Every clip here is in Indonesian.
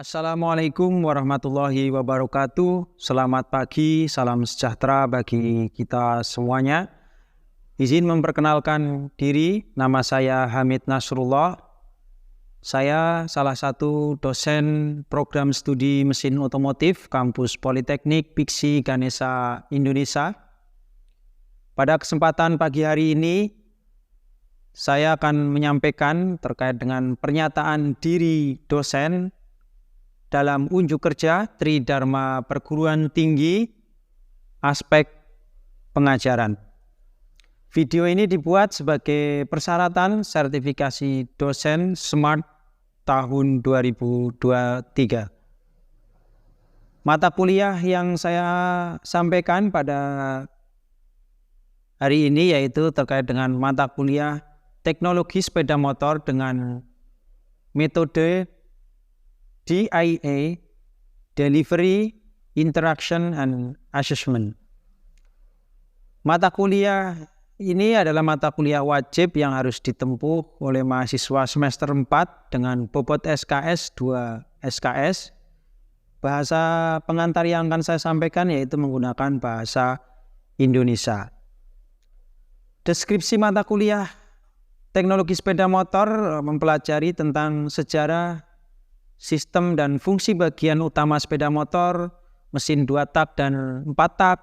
Assalamualaikum warahmatullahi wabarakatuh. Selamat pagi, salam sejahtera bagi kita semuanya. Izin memperkenalkan diri, nama saya Hamid Nasrullah. Saya salah satu dosen program studi mesin otomotif kampus Politeknik Piksi Ganesha Indonesia. Pada kesempatan pagi hari ini, saya akan menyampaikan terkait dengan pernyataan diri dosen dalam unjuk kerja Tridharma Perguruan Tinggi aspek pengajaran. Video ini dibuat sebagai persyaratan sertifikasi dosen SMART tahun 2023. Mata kuliah yang saya sampaikan pada hari ini yaitu terkait dengan mata kuliah teknologi sepeda motor dengan metode DIA, Delivery, Interaction, and Assessment. Mata kuliah ini adalah mata kuliah wajib yang harus ditempuh oleh mahasiswa semester 4 dengan bobot SKS 2 SKS. Bahasa pengantar yang akan saya sampaikan yaitu menggunakan bahasa Indonesia. Deskripsi mata kuliah teknologi sepeda motor mempelajari tentang sejarah, sistem dan fungsi bagian utama sepeda motor, mesin 2 tak dan 4 tak,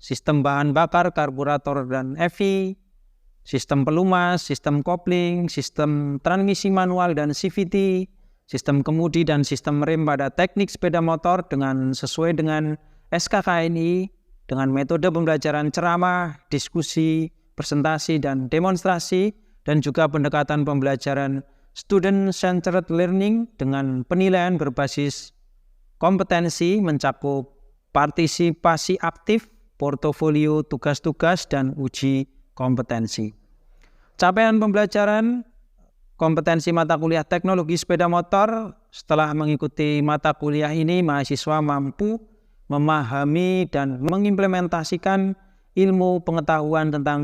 sistem bahan bakar, karburator dan EV, sistem pelumas, sistem kopling, sistem transmisi manual dan CVT, sistem kemudi dan sistem rem pada teknik sepeda motor dengan sesuai dengan SKKNI, dengan metode pembelajaran ceramah, diskusi, presentasi dan demonstrasi, dan juga pendekatan pembelajaran student-centered learning dengan penilaian berbasis kompetensi mencakup partisipasi aktif, portofolio tugas-tugas, dan uji kompetensi. Capaian pembelajaran kompetensi mata kuliah teknologi sepeda motor. Setelah mengikuti mata kuliah ini, mahasiswa mampu memahami dan mengimplementasikan ilmu pengetahuan tentang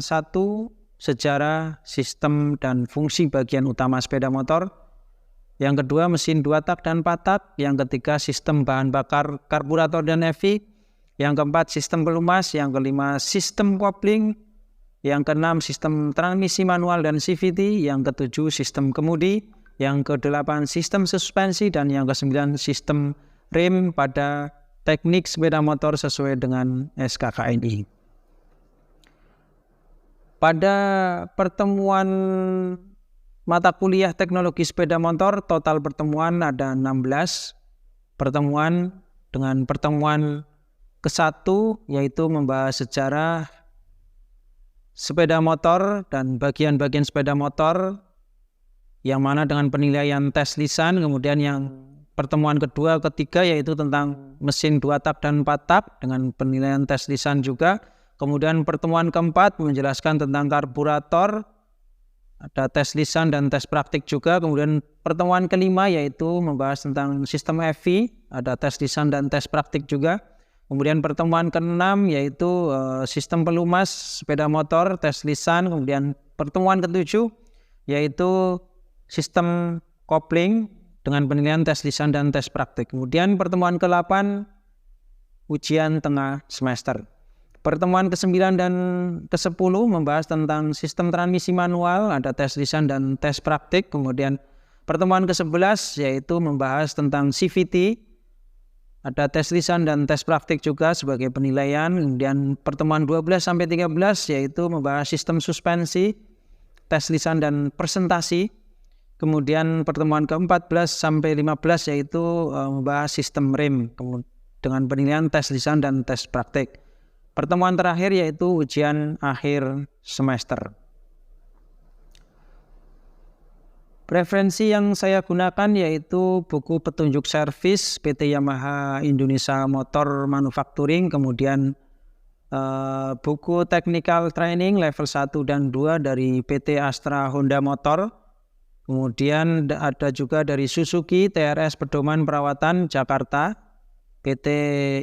sejarah, sistem, dan fungsi bagian utama sepeda motor. Yang kedua, mesin 2 tak dan 4 tak. Yang ketiga, sistem bahan bakar, karburator, dan EV. Yang keempat, sistem pelumas. Yang kelima, sistem kopling. Yang keenam, sistem transmisi manual dan CVT. Yang ketujuh, sistem kemudi. Yang kedelapan, sistem suspensi. Dan yang kesembilan, sistem rem pada teknik sepeda motor sesuai dengan SKKNI. Pada pertemuan mata kuliah teknologi sepeda motor, total pertemuan ada 16 pertemuan. Dengan pertemuan ke-1 yaitu membahas sejarah sepeda motor dan bagian-bagian sepeda motor, yang mana dengan penilaian tes lisan. Kemudian yang pertemuan kedua, ketiga yaitu tentang mesin 2 tak dan 4 tak dengan penilaian tes lisan juga. Kemudian pertemuan keempat menjelaskan tentang karburator, ada tes lisan dan tes praktik juga. Kemudian pertemuan kelima yaitu membahas tentang sistem EV, ada tes lisan dan tes praktik juga. Kemudian pertemuan keenam yaitu sistem pelumas sepeda motor, tes lisan. Kemudian pertemuan ketujuh yaitu sistem kopling dengan penilaian tes lisan dan tes praktik. Kemudian pertemuan ke-8 ujian tengah semester. Pertemuan ke-9 dan ke-10 membahas tentang sistem transmisi manual, ada tes lisan dan tes praktik. Kemudian pertemuan ke-11 yaitu membahas tentang CVT, ada tes lisan dan tes praktik juga sebagai penilaian. Kemudian pertemuan 12 sampai 13 yaitu membahas sistem suspensi, tes lisan dan presentasi. Kemudian pertemuan ke-14 sampai 15 yaitu membahas sistem rem dengan penilaian tes lisan dan tes praktik. Pertemuan terakhir yaitu ujian akhir semester. Referensi yang saya gunakan yaitu buku petunjuk servis PT Yamaha Indonesia Motor Manufacturing, kemudian buku technical training level 1 dan 2 dari PT Astra Honda Motor, kemudian ada juga dari Suzuki TRS Pedoman Perawatan Jakarta, PT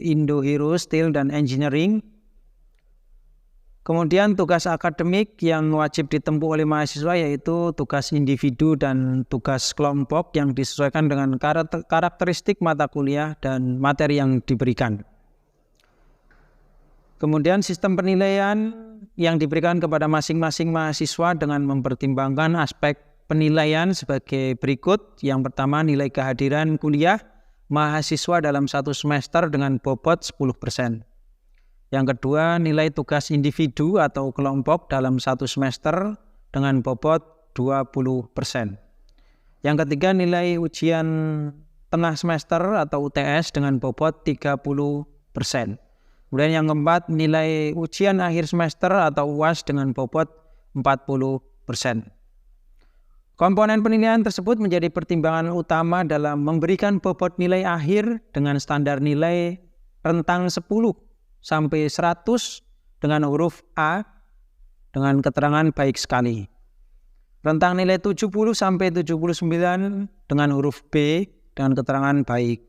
Indo Hero Steel dan Engineering, Kemudian tugas akademik yang wajib ditempuh oleh mahasiswa yaitu tugas individu dan tugas kelompok yang disesuaikan dengan karakteristik mata kuliah dan materi yang diberikan. Kemudian sistem penilaian yang diberikan kepada masing-masing mahasiswa dengan mempertimbangkan aspek penilaian sebagai berikut. Yang pertama, nilai kehadiran kuliah mahasiswa dalam satu semester dengan bobot 10%. Yang kedua, nilai tugas individu atau kelompok dalam satu semester dengan bobot 20%. Yang ketiga, nilai ujian tengah semester atau UTS dengan bobot 30%. Kemudian yang keempat, nilai ujian akhir semester atau UAS dengan bobot 40%. Komponen penilaian tersebut menjadi pertimbangan utama dalam memberikan bobot nilai akhir dengan standar nilai rentang 10 sampai 100 dengan huruf A dengan keterangan baik sekali. Rentang nilai 70 sampai 79 dengan huruf B dengan keterangan baik.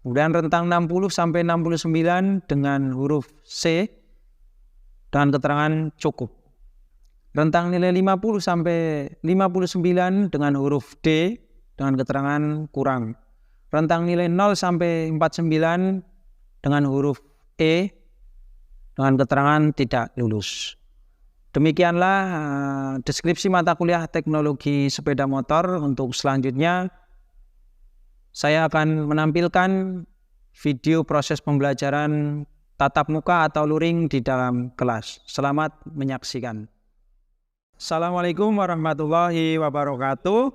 Kemudian rentang 60 sampai 69 dengan huruf C dengan keterangan cukup. Rentang nilai 50 sampai 59 dengan huruf D dengan keterangan kurang. Rentang nilai 0 sampai 49 dengan huruf E dengan keterangan tidak lulus. Demikianlah deskripsi mata kuliah teknologi sepeda motor. Untuk selanjutnya saya akan menampilkan video proses pembelajaran tatap muka atau luring di dalam kelas. Selamat menyaksikan. Assalamualaikum warahmatullahi wabarakatuh.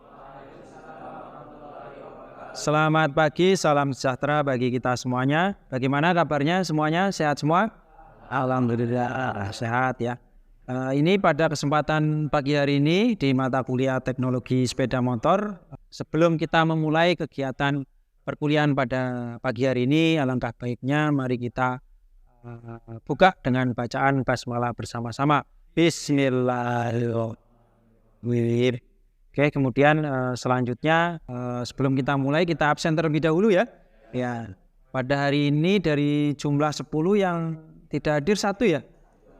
Selamat pagi, salam sejahtera bagi kita semuanya. Bagaimana kabarnya semuanya? Sehat semua? Alhamdulillah sehat ya. Ini pada kesempatan pagi hari ini di mata kuliah teknologi sepeda motor. Sebelum kita memulai kegiatan perkuliahan pada pagi hari ini, alangkah baiknya mari kita buka dengan bacaan basmalah bersama-sama. Bismillahirrahmanirrahim. Oke, kemudian selanjutnya sebelum kita mulai kita absen terlebih dahulu ya. Ya, pada hari ini dari jumlah 10 yang tidak hadir satu ya.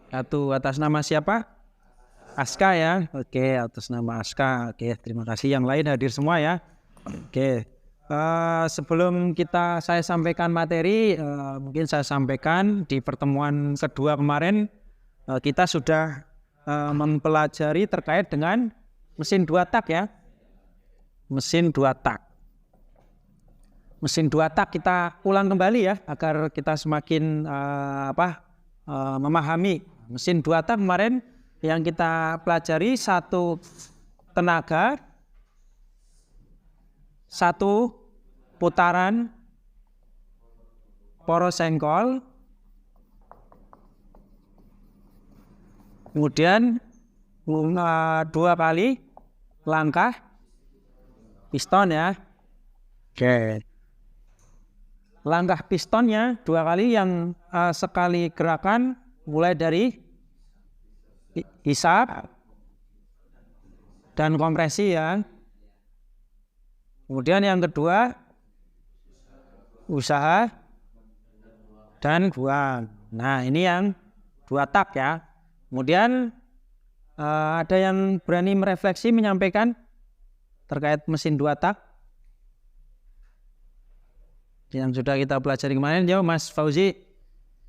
Satu atas nama siapa? Aska ya. Oke, atas nama Aska. Oke, terima kasih. Yang lain hadir semua ya. Oke. Sebelum saya sampaikan materi, mungkin saya sampaikan di pertemuan kedua kemarin kita sudah mempelajari terkait dengan mesin 2 tak ya. Mesin 2 tak. Mesin 2 tak kita ulang kembali ya agar kita semakin memahami. Mesin 2 tak kemarin yang kita pelajari satu tenaga, satu putaran poros sengkol, kemudian 2 kali langkah piston ya. Oke. Langkah pistonnya 2 kali yang sekali gerakan mulai dari hisap dan kompresi ya. Kemudian yang kedua usaha dan buang. Nah ini yang 2 tak ya. Kemudian ada yang berani merefleksi menyampaikan terkait mesin 2 tak yang sudah kita pelajari kemarin. Jauh Mas Fauzi.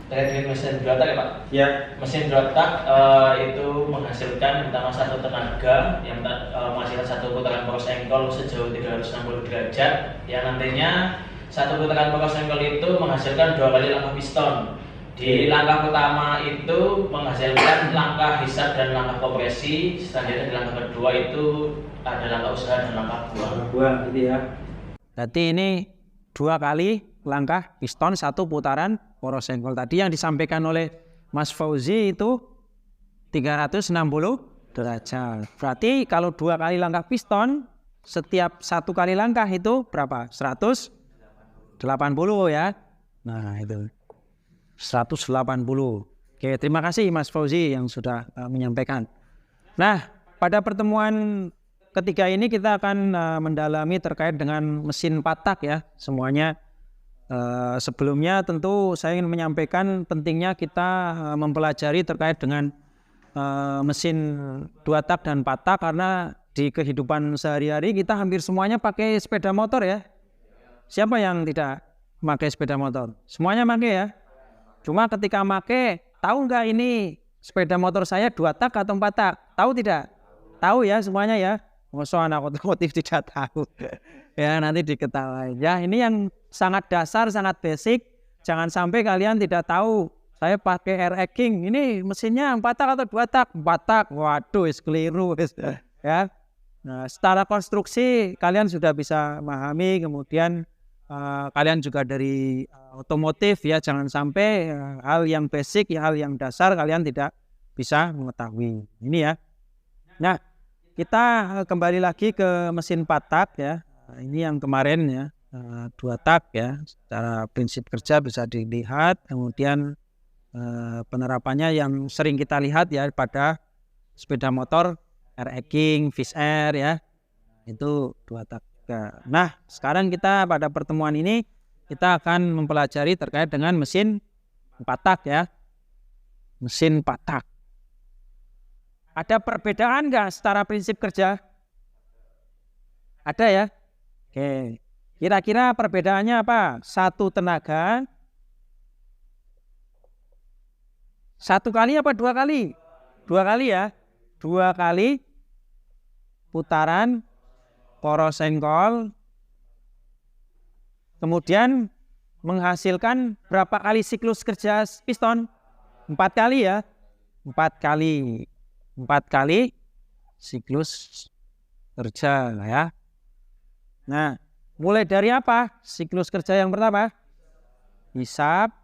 Terkait mesin 2 tak ya Pak? Ya. Mesin 2 tak itu menghasilkan pertama satu tenaga yang menghasilkan satu putaran poros sengkol sejauh 360 derajat yang nantinya satu putaran poros sengkol itu menghasilkan 2 kali langkah piston. Di langkah pertama itu menghasilkan langkah hisap dan langkah kompresi. Selanjutnya di langkah kedua itu ada langkah usaha dan langkah buang gitu ya. Berarti ini 2 kali langkah piston, satu putaran poros sengkol. Tadi yang disampaikan oleh Mas Fauzi itu 360 derajat. Berarti kalau 2 kali langkah piston, setiap 1 kali langkah itu berapa? 180 ya. Nah itu 180. Oke, terima kasih Mas Fauzi yang sudah menyampaikan. Nah, pada pertemuan ketiga ini kita akan mendalami terkait dengan mesin 4 tak ya semuanya. Sebelumnya tentu saya ingin menyampaikan pentingnya kita mempelajari terkait dengan mesin 2 tak dan 4 tak karena di kehidupan sehari-hari kita hampir semuanya pakai sepeda motor ya. Siapa yang tidak pakai sepeda motor? Semuanya pakai ya. Cuma ketika pakai, tahu nggak ini sepeda motor saya 2 tak atau 4 tak? Tahu tidak? Tahu ya semuanya ya. Masa anak otomotif tidak tahu. Ya nanti diketahui. Ya ini yang sangat dasar, sangat basic. Jangan sampai kalian tidak tahu. Saya pakai RX King. Ini mesinnya 4 tak atau 2 tak? 4 tak. Waduh, keliru. Ya. Nah, secara konstruksi kalian sudah bisa memahami. Kemudian kalian juga dari otomotif ya. Jangan sampai hal yang basic, hal yang dasar kalian tidak bisa mengetahui. Ini ya. Nah, kita kembali lagi ke mesin 4 tak ya. Ini yang kemarin ya. 2 tak ya. Secara prinsip kerja bisa dilihat. Kemudian penerapannya yang sering kita lihat ya pada sepeda motor RX King, Fish Air ya, itu 2 tak. Nah sekarang kita pada pertemuan ini kita akan mempelajari terkait dengan mesin 4 tak ya, mesin 4 tak. Ada perbedaan nggak secara prinsip kerja? Ada ya. Oke, kira-kira perbedaannya apa? Satu tenaga, 1 kali apa 2 kali? 2 kali ya. 2 kali putaran poros engkol. Kemudian menghasilkan berapa kali siklus kerja piston? 4 kali ya. 4 kali. 4 kali siklus kerja ya. Nah, mulai dari apa? Siklus kerja yang pertama? Hisap,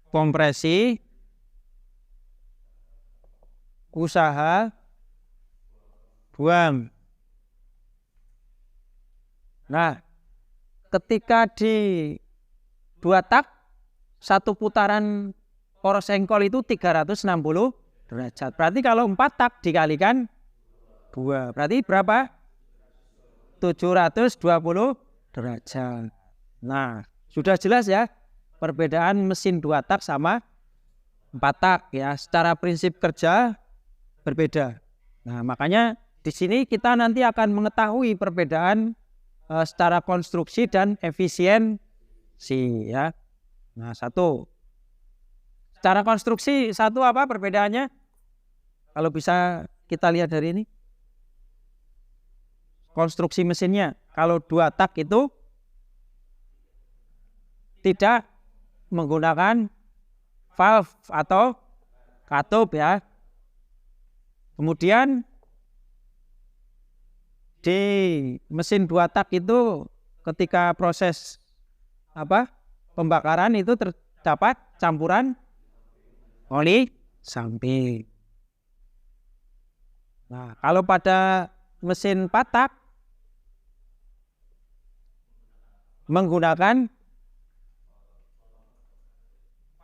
kompresi, usaha, buang. Nah, ketika di 2 tak, 1 putaran poros engkol itu 360 derajat. Berarti kalau 4 tak dikalikan 2, berarti berapa? 720 derajat. Nah, sudah jelas ya perbedaan mesin 2 tak sama 4 tak ya. Secara prinsip kerja berbeda. Nah, makanya di sini kita nanti akan mengetahui perbedaan secara konstruksi dan efisiensi ya. Nah, 1. Secara konstruksi 1 apa perbedaannya? Kalau bisa kita lihat dari ini. Konstruksi mesinnya. Kalau 2 tak itu tidak menggunakan valve atau katup ya. Kemudian di mesin 2 tak itu ketika proses pembakaran itu terdapat campuran oli samping. Nah, kalau pada mesin 4 tak menggunakan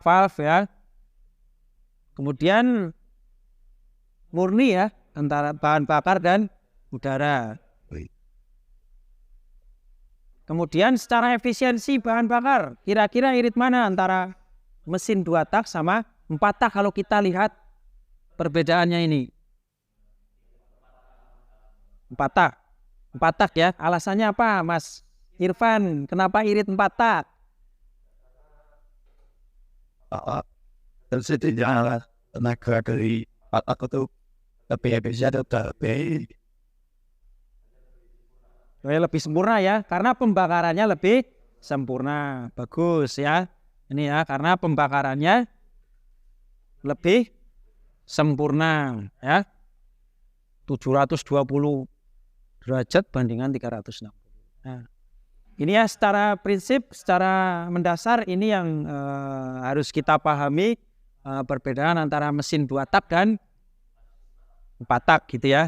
valve ya. Kemudian murni ya antara bahan bakar dan udara. Kemudian secara efisiensi bahan bakar, kira-kira irit mana antara mesin 2 tak sama 4 tak kalau kita lihat perbedaannya ini? 4 tak. 4 tak ya. Alasannya apa, Mas Irfan? Kenapa irit 4 tak? Tersedia tenaga dari 4 tak itu lebih efisien dan lebih sempurna ya, karena pembakarannya lebih sempurna. Bagus ya. Ini ya, karena pembakarannya lebih sempurna ya. 720 derajat bandingan 360. Nah, ini ya secara prinsip, secara mendasar ini yang harus kita pahami perbedaan antara mesin 2 tak dan 4 tak gitu ya.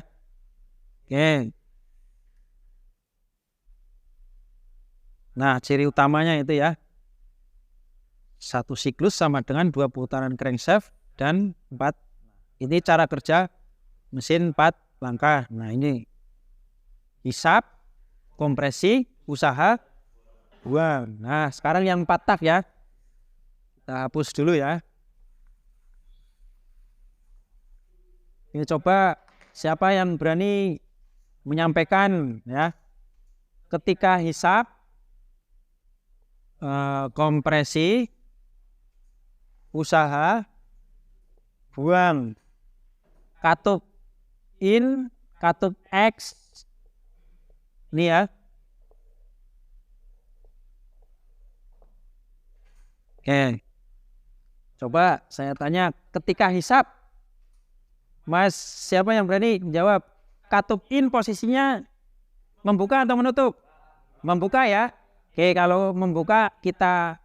Oke. Nah, ciri utamanya itu ya. 1 siklus sama dengan 2 putaran crankshaft dan 4. Ini cara kerja mesin 4 langkah. Nah, ini hisap, kompresi, usaha, buang. Nah, sekarang yang 4 tak ya. Kita hapus dulu ya. Ini coba siapa yang berani menyampaikan ya. Ketika hisab kompresi usaha buang katup in katup X ini ya. Oke. Coba saya tanya ketika hisab Mas, siapa yang berani jawab? Katup in posisinya membuka atau menutup? Membuka ya. Oke, kalau membuka kita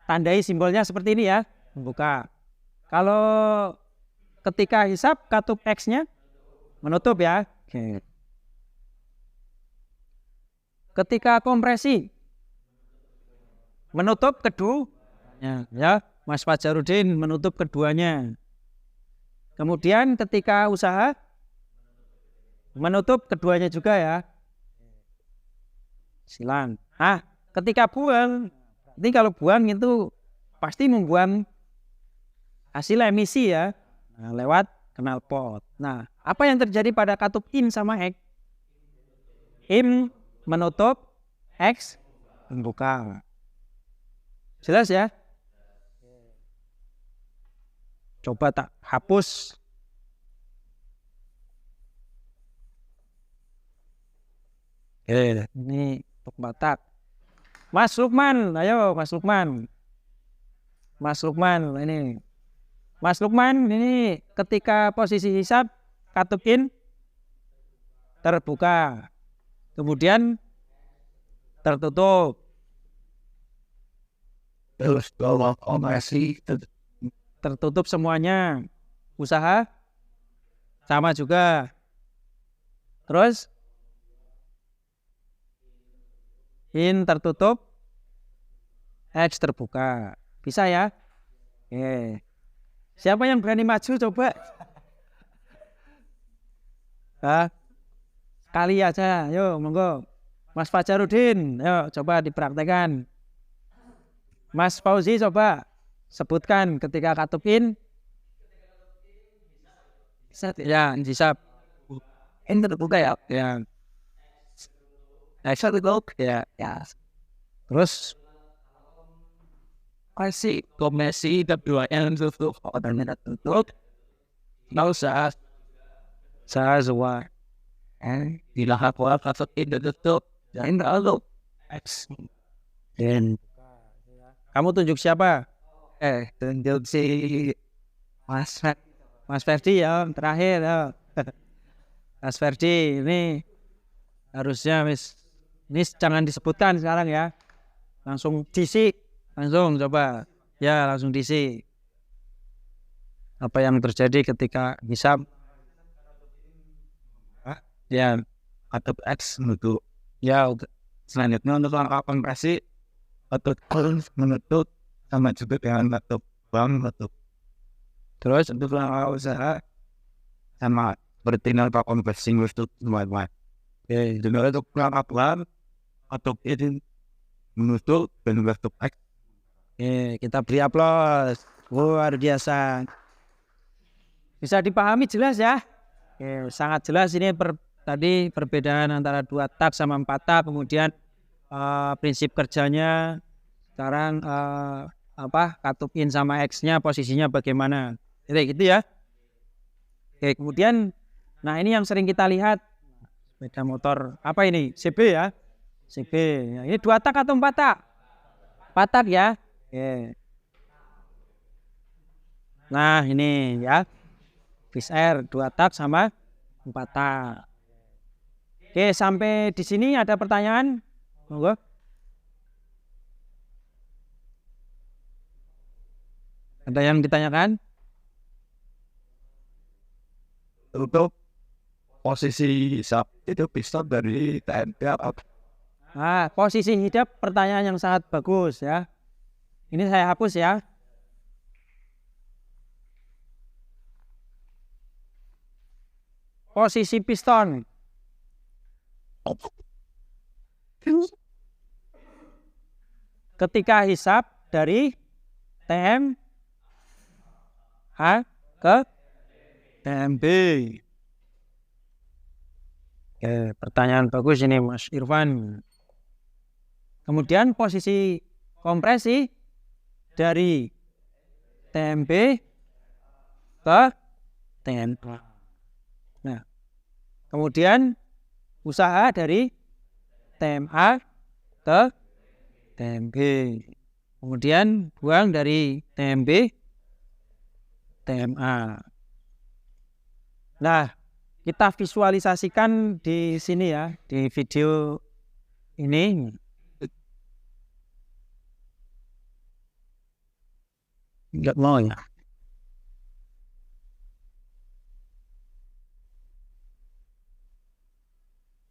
tandai simbolnya seperti ini ya. Membuka. Kalau ketika hisab katup X-nya menutup ya. Oke. Ketika kompresi menutup keduanya ya. Mas Fajarudin menutup keduanya. Kemudian ketika usaha menutup keduanya juga ya. Silang. Nah, ketika buang, nanti kalau buang itu pasti membuang hasil emisi ya, lewat knalpot. Nah, apa yang terjadi pada katup in sama X? In menutup, X membuka. Jelas ya? Coba tak hapus. Ini untuk Batak. Mas Lukman, ayo Mas Lukman. Mas Lukman ini. Mas Lukman ini ketika posisi hisab katup in terbuka. Kemudian tertutup. Terus kalau kompresi Tertutup semuanya. Usaha sama juga. Terus in tertutup, X terbuka. Bisa ya? Oke. Siapa yang berani maju coba? Sekali aja. Yuk, monggo. Mas Fajarudin, yuk coba dipraktekkan. Mas Fauzi coba sebutkan ketika katup in. Ya, hisab. In terbuka ya. Ya. X tertutup ya. Ya. Terus kompresi keduanya tutup orangnya tutup. Nggak usah saya semua. dilahap katup in tutup. Jangan terlalu X. Dan kamu tunjuk siapa? Tunjuk si Mas Ferdi ya, terakhir ya. Mas Ferdi ini harusnya ini jangan disebutkan sekarang ya. Langsung DC, langsung coba. Ya, langsung DC. Apa yang terjadi ketika hisab? Ya, katup X menutup. ya Selanjutnya untuk langkah kompresi katup menutup sama juga dengan katup bang menutup. Terus untuk langkah usaha sama berarti langkah kompresi menutup semua. Juga untuk langkah bang katup ini menutup dan katup X. kita beri aplaus. Luar biasa. Bisa dipahami jelas ya? Sangat jelas ini tadi perbedaan antara 2 tak sama 4 tak, kemudian prinsip kerjanya sekarang katup in sama X-nya posisinya bagaimana. Gitu ya. Oke, kemudian nah ini yang sering kita lihat sepeda motor apa ini? CB ya. CB. Nah, ini 2 tak atau 4 tak? 4 tak ya. Oke. Nah, ini ya. Fish Air 2 tak sama 4 tak. Oke, sampai di sini ada pertanyaan? Monggo. Ada yang ditanyakan? Untuk posisi hisab itu bisa dari TNP apa? Nah, posisi hidup pertanyaan yang sangat bagus ya. Ini saya hapus ya. Posisi piston. Ketika hisab dari TM ke TMB. Oke, pertanyaan bagus ini Mas Irfan. Kemudian posisi kompresi dari TMB ke TMA. Nah, kemudian usaha dari TMA ke TMB. Kemudian buang dari TMB TMA. Nah, kita visualisasikan di sini ya, di video ini. Enggak mau ya.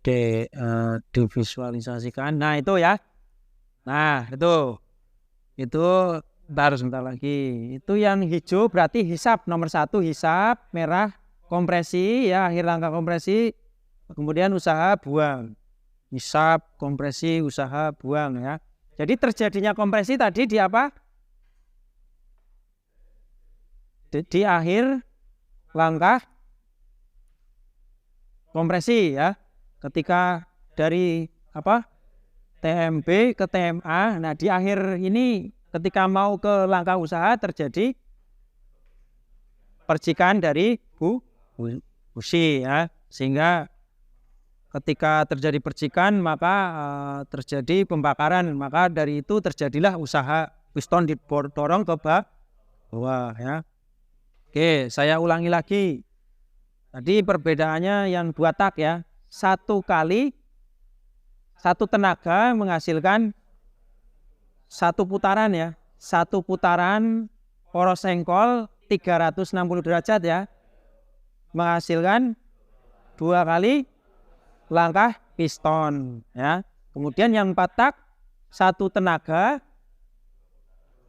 Oke, divisualisasikan. Nah, itu ya. Nah, itu sebentar lagi. Itu yang hijau berarti hisap nomor 1 hisap, merah kompresi ya, akhir langkah kompresi, kemudian usaha buang. Hisap, kompresi, usaha buang ya. Jadi terjadinya kompresi tadi di apa? Di akhir langkah kompresi ya. Ketika dari apa? TMB ke TMA. Nah, di akhir ini ketika mau ke langkah usaha terjadi percikan dari busi ya. Sehingga ketika terjadi percikan maka terjadi pembakaran, maka dari itu terjadilah usaha piston didorong ke bawah ya. Oke, saya ulangi lagi. Tadi perbedaannya yang 2 tak ya. 1 kali 1 tenaga menghasilkan 1 putaran ya. 1 putaran poros engkol 360 derajat ya. Menghasilkan 2 kali langkah piston ya. Kemudian yang 4 tak 1 tenaga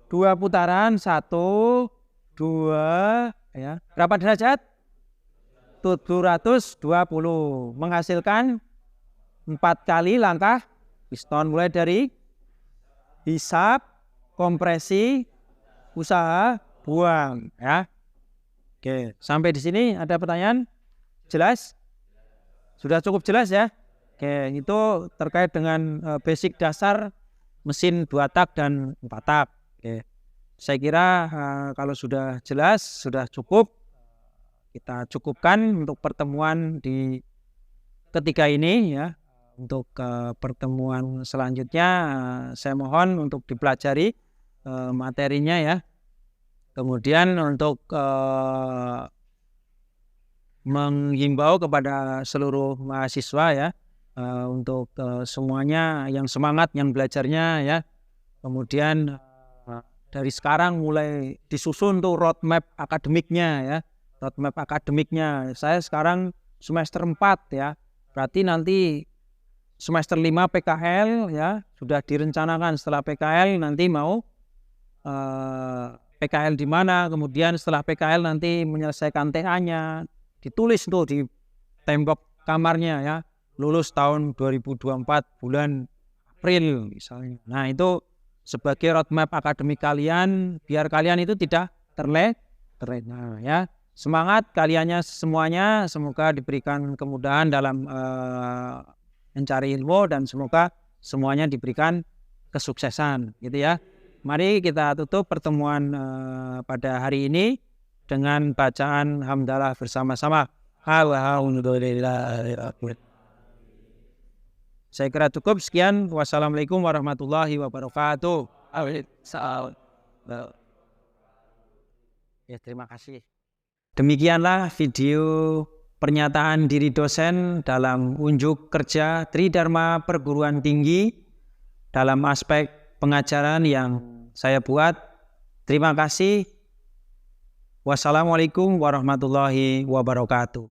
2 putaran 1 2 ya. Berapa derajat? 720 menghasilkan 4 kali langkah piston mulai dari hisap, kompresi, usaha, buang ya. Oke, sampai di sini ada pertanyaan? Jelas? Sudah cukup jelas ya? Oke, itu terkait dengan basic dasar mesin 2 tak dan 4 tak. Oke. Saya kira kalau sudah jelas, sudah cukup, kita cukupkan untuk pertemuan di ketiga ini ya. Untuk pertemuan selanjutnya saya mohon untuk dipelajari materinya ya. Kemudian untuk menghimbau kepada seluruh mahasiswa ya, untuk semuanya yang semangat yang belajarnya ya. Kemudian dari sekarang mulai disusun tuh roadmap akademiknya ya. Roadmap akademiknya. Saya sekarang semester 4 ya. Berarti nanti semester 5 PKL ya. Sudah direncanakan setelah PKL nanti mau PKL di mana. Kemudian setelah PKL nanti menyelesaikan TA-nya. Ditulis tuh di tembok kamarnya ya. Lulus tahun 2024 bulan April misalnya. Nah, itu sebagai roadmap akademik kalian, biar kalian itu tidak terlena ya. Semangat kaliannya semuanya, semoga diberikan kemudahan dalam mencari ilmu dan semoga semuanya diberikan kesuksesan gitu ya. Mari kita tutup pertemuan pada hari ini dengan bacaan hamdalah bersama-sama. Alhamdulillah. Saya kira cukup sekian. Wassalamualaikum warahmatullahi wabarakatuh. Ya, terima kasih. Demikianlah video pernyataan diri dosen dalam unjuk kerja Tridharma Perguruan Tinggi dalam aspek pengajaran yang saya buat. Terima kasih. Wassalamualaikum warahmatullahi wabarakatuh.